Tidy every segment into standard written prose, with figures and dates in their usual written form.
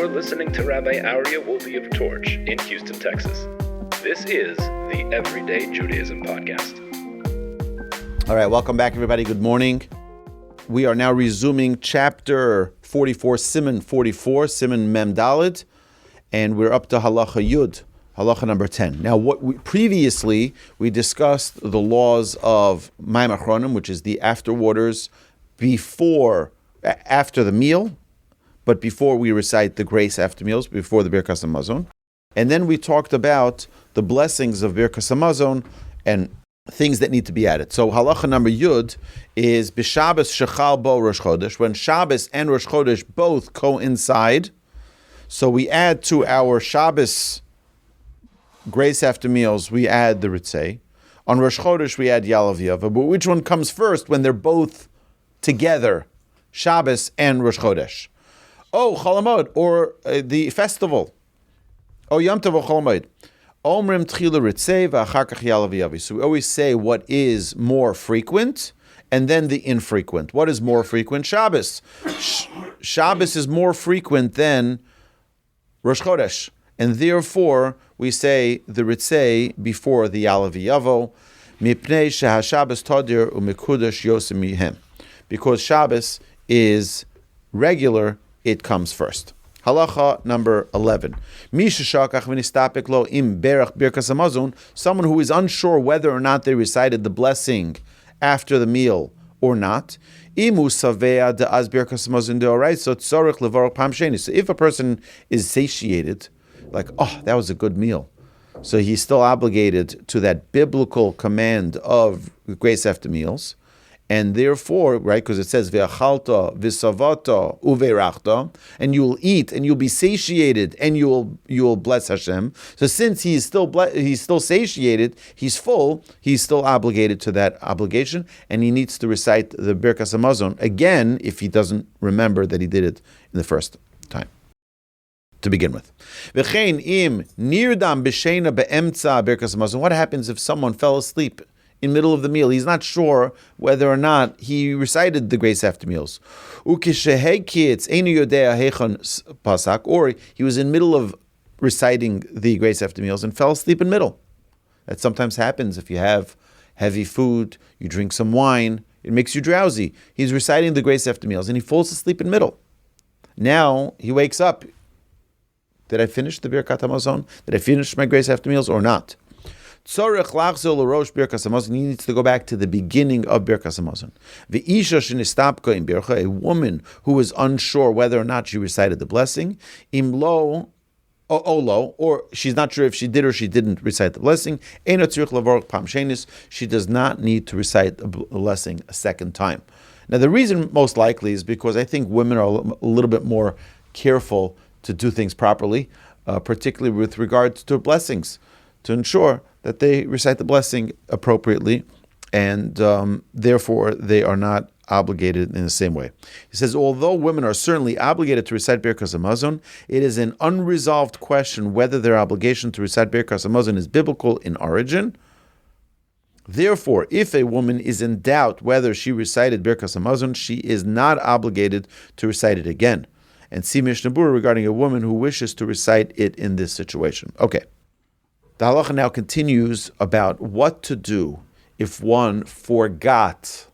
You're listening to Rabbi Aryeh Wolbe of Torch in Houston, Texas. This is the Everyday Judaism Podcast. All right, welcome back, everybody. Good morning. We are now resuming chapter 44, Siman 44, Siman Mem Daled, and we're up to Halacha Yud, Halacha number 10. Now, previously we discussed the laws of Mayim Achronim, which is the afterwaters after the meal, but before we recite the grace after meals, before the Birkas Hamazon. And then we talked about the blessings of Birkas Hamazon and things that need to be added. So halacha number Yud is b'Shabbos shechal bo Rosh Chodesh, when Shabbos and Rosh Chodesh both coincide. So we add to our Shabbos grace after meals, we add the Retzei. On Rosh Chodesh we add Yaaleh V'Yavo. But which one comes first when they're both together, Shabbos and Rosh Chodesh? Oh, Chalamod, or the festival. Oh, Yom Tov or Chalamod. Omrim tchila Retzei v'achar kach Yaaleh V'Yavo. So we always say what is more frequent, and then the infrequent. What is more frequent? Shabbos. Shabbos is more frequent than Rosh Chodesh, and therefore we say the Retzei before the Yaaleh V'Yavo, mipnei shehaShabbos tadir u'mekudash yosem mihem. Because Shabbos is regular, it comes first. Halacha number 11. Someone who is unsure whether or not they recited the blessing after the meal or not. So if a person is satiated, like, oh, that was a good meal, so he's still obligated to that biblical command of grace after meals. And therefore, right, because it says ve'achalta v'savata uve'rachta, and you will eat and you'll be satiated and you will bless Hashem. So since he's still satiated, he's full, he's still obligated to that obligation, and he needs to recite the Birkas Hamazon again if he doesn't remember that he did it in the first time to begin with. V'chein im nirdam b'sheina be'emtza Birkas Hamazon. What happens if someone fell asleep in middle of the meal? He's not sure whether or not he recited the grace after meals. Or he was in middle of reciting the grace after meals and fell asleep in middle. That sometimes happens if you have heavy food, you drink some wine, it makes you drowsy. He's reciting the grace after meals and he falls asleep in middle. Now he wakes up. Did I finish the Birkat Hamazon? Did I finish my grace after meals or not? He needs to go back to the beginning of Birkas Hamazon. A woman who is unsure whether or not she recited the blessing, or she's not sure if she did or she didn't recite the blessing, she does not need to recite the blessing a second time. Now the reason most likely is because I think women are a little bit more careful to do things properly, particularly with regards to blessings, to ensure that they recite the blessing appropriately, and therefore they are not obligated in the same way. He says, although women are certainly obligated to recite Birkas Hamazon, it is an unresolved question whether their obligation to recite Birkas Hamazon is biblical in origin. Therefore, if a woman is in doubt whether she recited Birkas Hamazon, she is not obligated to recite it again. And see Mishnah Berurah regarding a woman who wishes to recite it in this situation. Okay. The halacha now continues about what to do if one forgot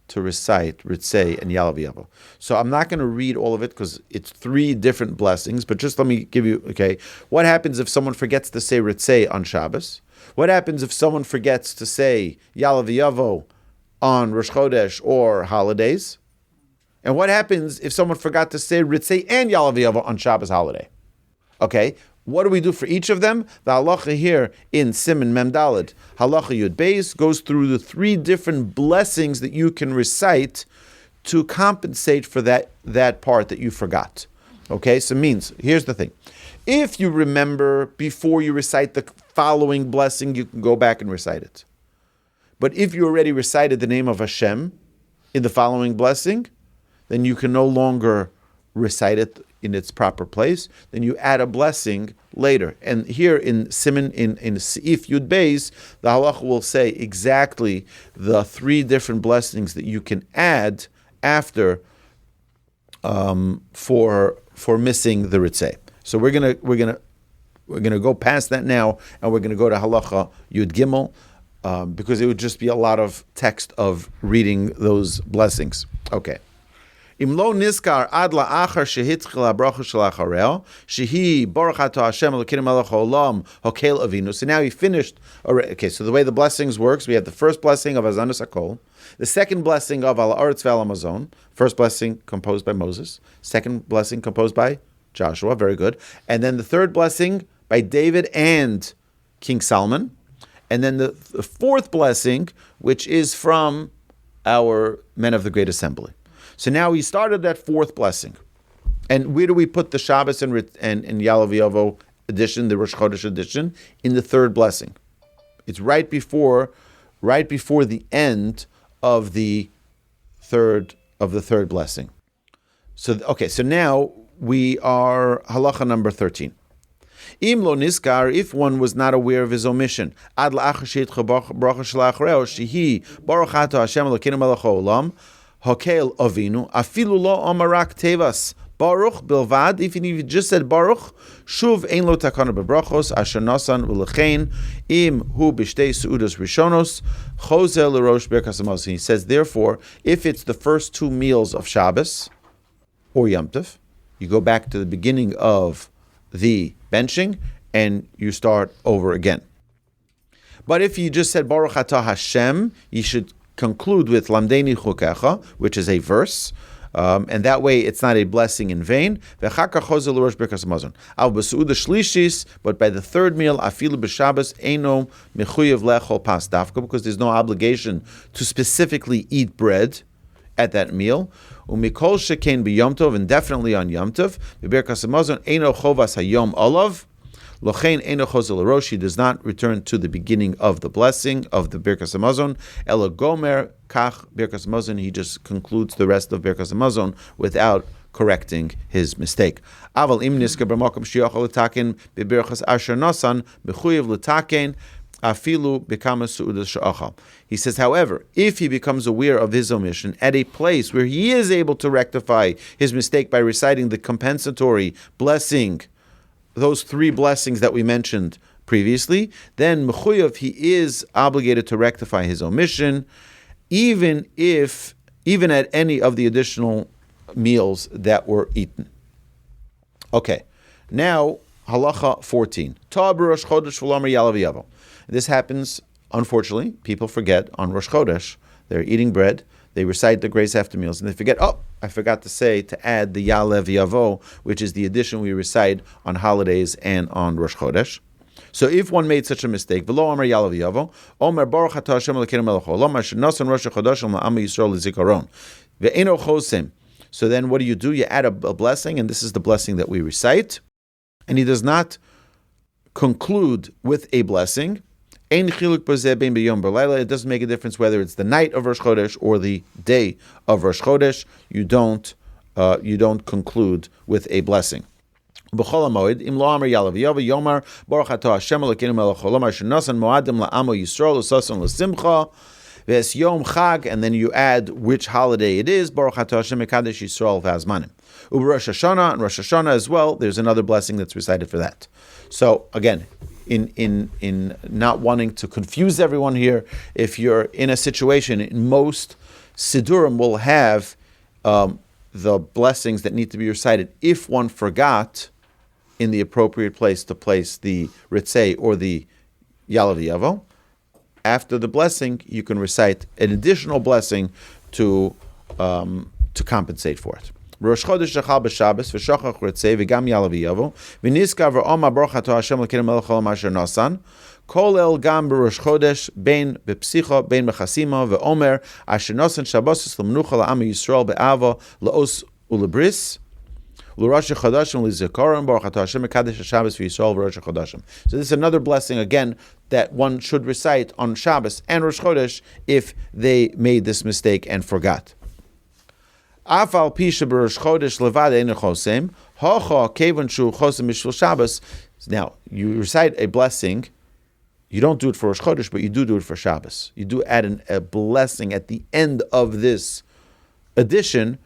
to recite Retzei and Yaaleh V'Yavo. So I'm not going to read all of it because it's 3 different blessings, but just let me give you, okay, what happens if someone forgets to say Retzei on Shabbos? What happens if someone forgets to say Yaaleh V'Yavo on Rosh Chodesh or holidays? And what happens if someone forgot to say Retzei and Yaaleh V'Yavo on Shabbos holiday? Okay, what do we do for each of them? The halacha here in Siman Mem Daled, Halacha Yud Beis, goes through the 3 different blessings that you can recite to compensate for that part that you forgot. Okay, so it means, here's the thing. If you remember before you recite the following blessing, you can go back and recite it. But if you already recited the name of Hashem in the following blessing, then you can no longer recite it in its proper place, then you add a blessing later. And here in Siman, in Seif Yud Beis, the halacha will say exactly the 3 different blessings that you can add after for for missing the Retzei. So we're gonna go past that now, and we're gonna go to Halacha Yud Gimel, because it would just be a lot of text of reading those blessings. Okay. Imlo niskar ad la'achar shehitchila bracha shalachareo shehi baruch atah Hashem Elokeinu melech haolam hokel avinu. So now he finished. Okay, so the way the blessings works, we have the first blessing of Hazanus Hakol, the second blessing of Al Haaretz Ve'al Hamazon, first blessing composed by Moses, second blessing composed by Joshua, very good, and then the third blessing by David and King Solomon, and then the fourth blessing, which is from our men of the Great Assembly. So now he started that fourth blessing. And where do we put the Shabbos and Yaaleh V'Yavo edition, the Rosh Chodesh edition? In the third blessing. It's right before the end of the third blessing. So now we are Halacha number 13. Im lo niskar, if one was not aware of his omission, ad la'achar sheitcha bracha shalachareo shehi baruch atah Hashem Elokeinu melech haolam hokel avinu afilu lo amarak tevas baruch bilvad. If you just said baruch, shuv ein lo takana bebrachos asher nasan ulechein im hu b'shtei seudos rishonos chozel l'rosh birkas hamazon. He says, therefore, if it's the first two meals of Shabbos or Yom Tov, you go back to the beginning of the benching and you start over again. But if you just said baruch atah Hashem, you should conclude with Lamdeni Chukecha, which is a verse, and that way it's not a blessing in vain. But by the third meal, afilu b'Shabbos eino mechuyev lechol pas dafka, because there's no obligation to specifically eat bread at that meal. Umikol shekain b'Yom Tov, and definitely on Yom Tov. B'Birkas Hamazon eino chovas hayom olav. Lochein eino chozel l'rosh, he does not return to the beginning of the blessing of the Birkas Hamazon. Ela gomer kach Birkas Hamazon, he just concludes the rest of Birkas Hamazon without correcting his mistake. Aval im niska b'makom sheyachol l'taken b'birchas asher nasan mechuyev l'taken afilu b'kama su'udas she'achal. He says, however, if he becomes aware of his omission at a place where he is able to rectify his mistake by reciting the compensatory blessing, those three blessings that we mentioned previously, then mechuyev, he is obligated to rectify his omission, even at any of the additional meals that were eaten. Okay, now Halacha 14. Ta b'Rosh Chodesh v'lomer Yaaleh V'Yavo. This happens, unfortunately, people forget on Rosh Chodesh, they're eating bread, they recite the grace after meals, and they forget, I forgot to add the Yaaleh V'Yavo, which is the addition we recite on holidays and on Rosh Chodesh. So if one made such a mistake, V'lo Omer Yaaleh V'Yavo, Omer Baruch Atah Hashem Elokeinu melech haolam asher nasan Rosh Chodesh la'am Yisrael l'zikaron ve'eino chosem. So then what do? You add a blessing, and this is the blessing that we recite, and he does not conclude with a blessing. It doesn't make a difference whether it's the night of Rosh Chodesh or the day of Rosh Chodesh. You don't conclude with a blessing. B'chol hamoed, im lo amar Yaaleh V'Yavo, yomar baruch atah Hashem Elokeinu melech haolam asher nasan moadim la'amo Yisrael usason l'simcha v'es yom chag, and then you add which holiday it is. Baruch atah Hashem mekadesh Yisrael v'azmanim. U'Rosh Hashanah, and Rosh Hashanah as well, there's another blessing that's recited for that. So again, in not wanting to confuse everyone here, if you're in a situation, in most Sidurim will have the blessings that need to be recited if one forgot in the appropriate place to place the Retzei or the Yaaleh V'Yavo. After the blessing, you can recite an additional blessing to compensate for it. Rosh Chodesh shachal b'Shabbos v'shachach Retzei v'gam Yaaleh V'Yavo v'niskar v'omar baruch atah Hashem Elokeinu melech haolam asher nasan kol el gam b'Rosh Chodesh bein b'psicha bein b'chasima v'omer asher nasan Shabbos l'menucha la'am Yisrael be'ava la'os u'lebris l'Rosh Chodesh l'zikaron baruch atah Hashem mekadesh Shabbos v'Yisrael v'Rosh Chodesh. So this is another blessing again that one should recite on Shabbos and Rosh Chodesh if they made this mistake and forgot. Afal pisha b'Rosh Chodesh levad eino chosem hacha kevan shu chosem mishvil Shabbos. Now you recite a blessing. You don't do it for Rosh Chodesh, but you do it for Shabbos. You do add a blessing at the end of this edition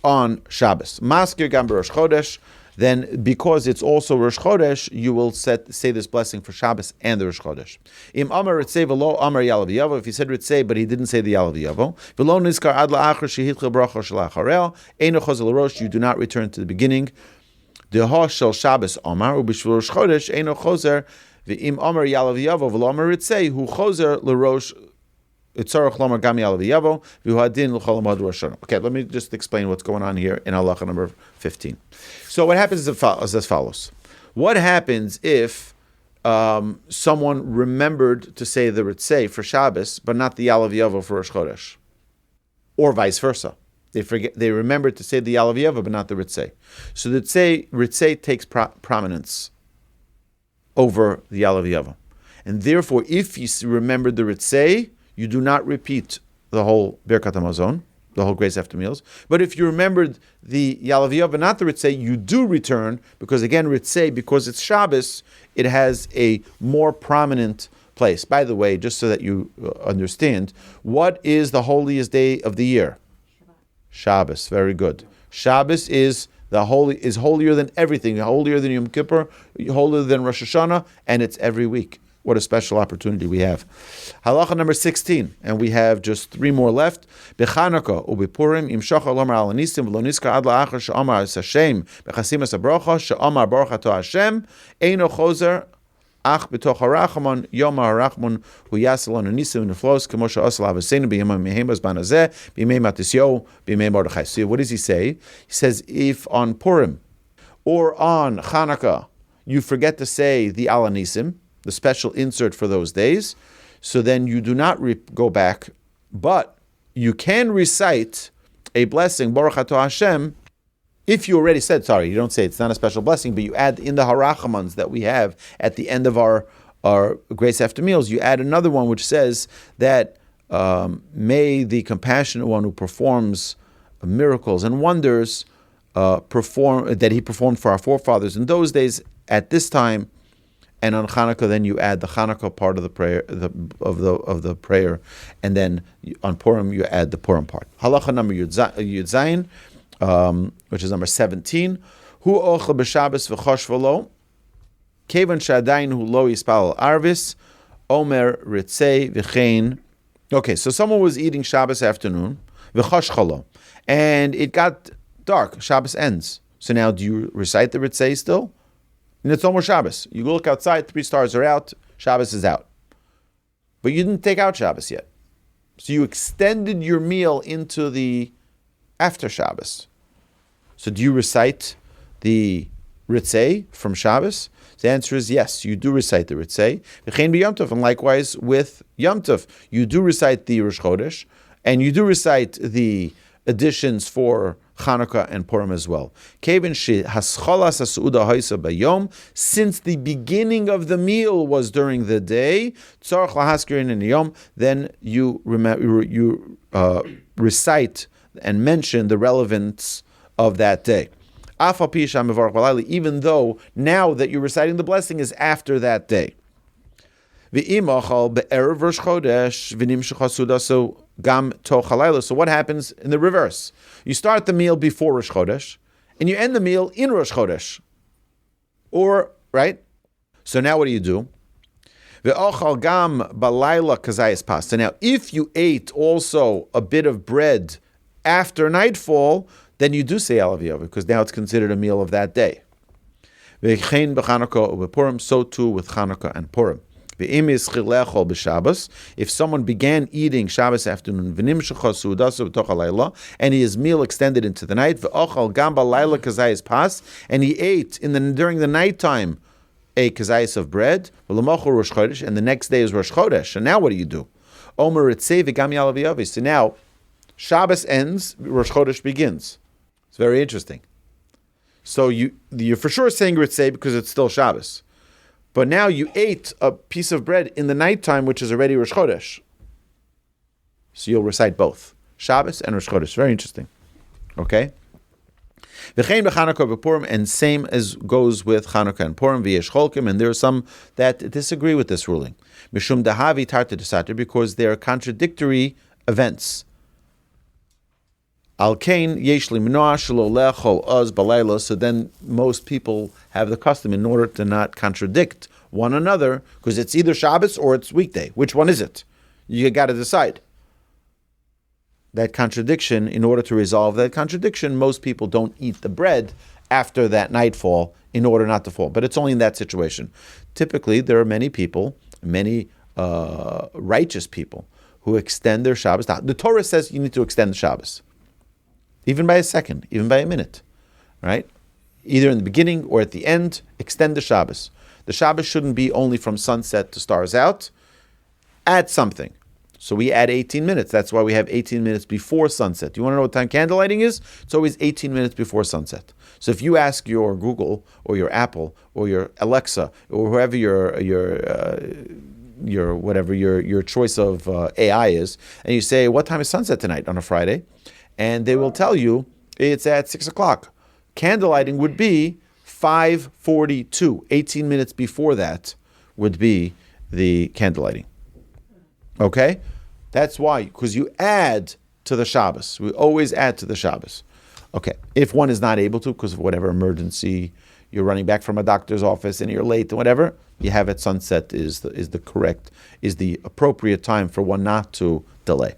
on Shabbos. Maskir gam b'Rosh Chodesh then because it's also Rosh Chodesh, you will say this blessing for Shabbos and the Rosh Chodesh. Im Amar Retzei v'lo Amar Yaaleh V'Yavo, if he said Retzei but he didn't say the Yaaleh V'Yavo, v'lo nizkar ad la'achar shehitchil bracha shel acharel, eino chozel l'rosh, you do not return to the beginning. Deha shel Shabbos Amar u'b'shvil Rosh Chodesh eino chozer v'im Amar Yaaleh V'Yavo v'lo Amar Retzei hu chozer l'rosh. Okay, let me just explain what's going on here in Halacha number 15. So what happens is as follows. What happens if someone remembered to say the Retzei for Shabbos, but not the Yaaleh V'Yavo for Rosh Chodesh? Or vice versa. They remembered to say the Yaaleh V'Yavo, but not the Retzei. So the Retzei takes prominence over the Yaaleh V'Yavo. And therefore, if you remembered the Retzei, you do not repeat the whole Birkat HaMazon, the whole grace after meals. But if you remembered the Yaaleh V'Yavo, not the Retzei, you do return, because again, Retzei, because it's Shabbos, it has a more prominent place. By the way, just so that you understand, what is the holiest day of the year? Shabbos. Very good. Shabbos is holier than everything, holier than Yom Kippur, holier than Rosh Hashanah, and it's every week. What a special opportunity we have. Halacha number 16, and we have just 3 more left. B'Chanukah u'Purim im shochar lomar HaNissim v'lo nizkar ad la'achar she'amar Hashem b'chasimas habracha she'amar baruch atah Hashem eino chozer ach b'toch Harachaman yom Harachaman hu yaseh lanu HaNissim v'neflos k'mo she'aseh l'avosenu b'yom ha'mehim b'zman hazeh b'yimei matisyahu b'yimei Mordechai. So what does he say? He says, if on Purim or on Chanukah you forget to say the HaNissim, the special insert for those days, so then you do not go back, but you can recite a blessing, Baruch Atah Hashem, if you already said, you don't say it's not a special blessing, but you add in the Harachamans that we have at the end of our grace after meals, you add another one which says that may the compassionate one who performs miracles and wonders that he performed for our forefathers in those days at this time. And on Chanukah, then you add the Chanukah part of the prayer of the prayer, and then on Purim you add the Purim part. Halacha number Yud Zayin, which is number 17. Hu ochel b'Shabbos v'chosh v'lo, kevan shadayin hu lo yispal arvis, omer ritzei v'chein. Okay, so someone was eating Shabbos afternoon, v'chosh cholo, and it got dark. Shabbos ends. So now, do you recite the ritzei still? And it's almost Shabbos. You look outside, 3 stars are out, Shabbos is out. But you didn't take out Shabbos yet. So you extended your meal into the after Shabbos. So do you recite the Retzei from Shabbos? The answer is yes, you do recite the Retzei. And likewise with Yom Tov, you do recite the Rosh Chodesh, and you do recite the additions for Chanukah and Purim as well. Since the beginning of the meal was during the day, then you recite and mention the relevance of that day. Even though now that you're reciting the blessing is after that day. So what happens in the reverse? You start the meal before Rosh Chodesh, and you end the meal in Rosh Chodesh. Right? So now what do you do? So now if you ate also a bit of bread after nightfall, then you do say Yaaleh V'Yavo, because now it's considered a meal of that day. So too with Chanukah and Purim. If someone began eating Shabbos afternoon, and his meal extended into the night, and he ate during the nighttime a kazayis of bread, and the next day is Rosh Chodesh. And now what do? So now Shabbos ends, Rosh Chodesh begins. It's very interesting. So you're for sure saying Retzei because it's still Shabbos. But now you ate a piece of bread in the nighttime, which is already Rosh Chodesh. So you'll recite both, Shabbos and Rosh Chodesh. Very interesting. Okay? And same as goes with Chanukah and Purim, and there are some that disagree with this ruling. Because they are contradictory events. Al-Kain, yesh li minoah shelo le'achol oz balayla. So then most people have the custom, in order to not contradict one another, because it's either Shabbos or it's weekday. Which one is it? You got to decide. That contradiction, in order to resolve that contradiction, most people don't eat the bread after that nightfall in order not to fall. But it's only in that situation. Typically, there are many people, many righteous people, who extend their Shabbos. Now, the Torah says you need to extend the Shabbos, even by a second, even by a minute, right? Either in the beginning or at the end, extend the Shabbos. The Shabbos shouldn't be only from sunset to stars out. Add something. So we add 18 minutes. That's why we have 18 minutes before sunset. You want to know what time candlelighting is? It's always 18 minutes before sunset. So if you ask your Google or your Apple or your Alexa or whoever your choice of AI is, and you say, what time is sunset tonight on a Friday? And they will tell you it's at 6 o'clock. Candlelighting would be 5:42. 18 minutes before that would be the candlelighting. Okay? That's why, because you add to the Shabbos. We always add to the Shabbos. Okay. If one is not able to, because of whatever emergency, you're running back from a doctor's office and you're late or whatever, you have at sunset is the appropriate time for one not to delay.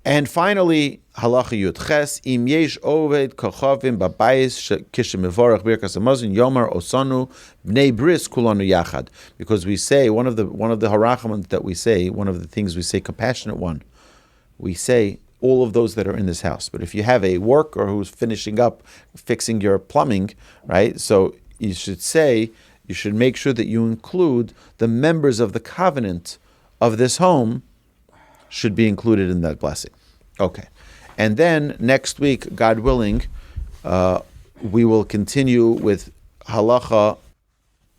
And finally, Halacha Yud Ches, Im yesh oved kochavim babayis kishemevorach birkas hamazon yomar osanu bnei bris kulanu yachad. Because we say one of the Harachaman that we say, one of the things we say, compassionate one, we say all of those that are in this house. But if you have a worker who's finishing up fixing your plumbing, right? So you should make sure that you include the members of the covenant of this home should be included in that blessing. Okay. And then next week, God willing, we will continue with Halacha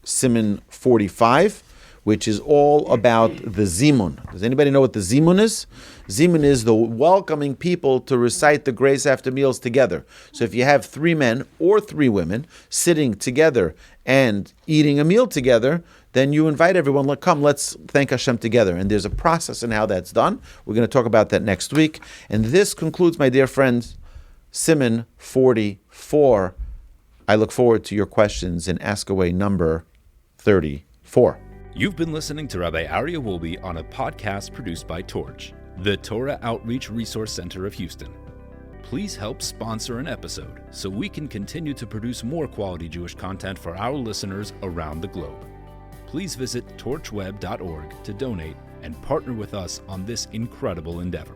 Siman 45, which is all about the Zimun. Does anybody know what the Zimun is? Zimun is the welcoming people to recite the grace after meals together. So if you have 3 men or 3 women sitting together and eating a meal together, then you invite everyone, come, let's thank Hashem together. And there's a process in how that's done. We're going to talk about that next week. And this concludes, my dear friends, Siman 44. I look forward to your questions in Ask Away number 34. You've been listening to Rabbi Aryeh Wolbe on a podcast produced by Torch, the Torah Outreach Resource Center of Houston. Please help sponsor an episode so we can continue to produce more quality Jewish content for our listeners around the globe. Please visit torchweb.org to donate and partner with us on this incredible endeavor.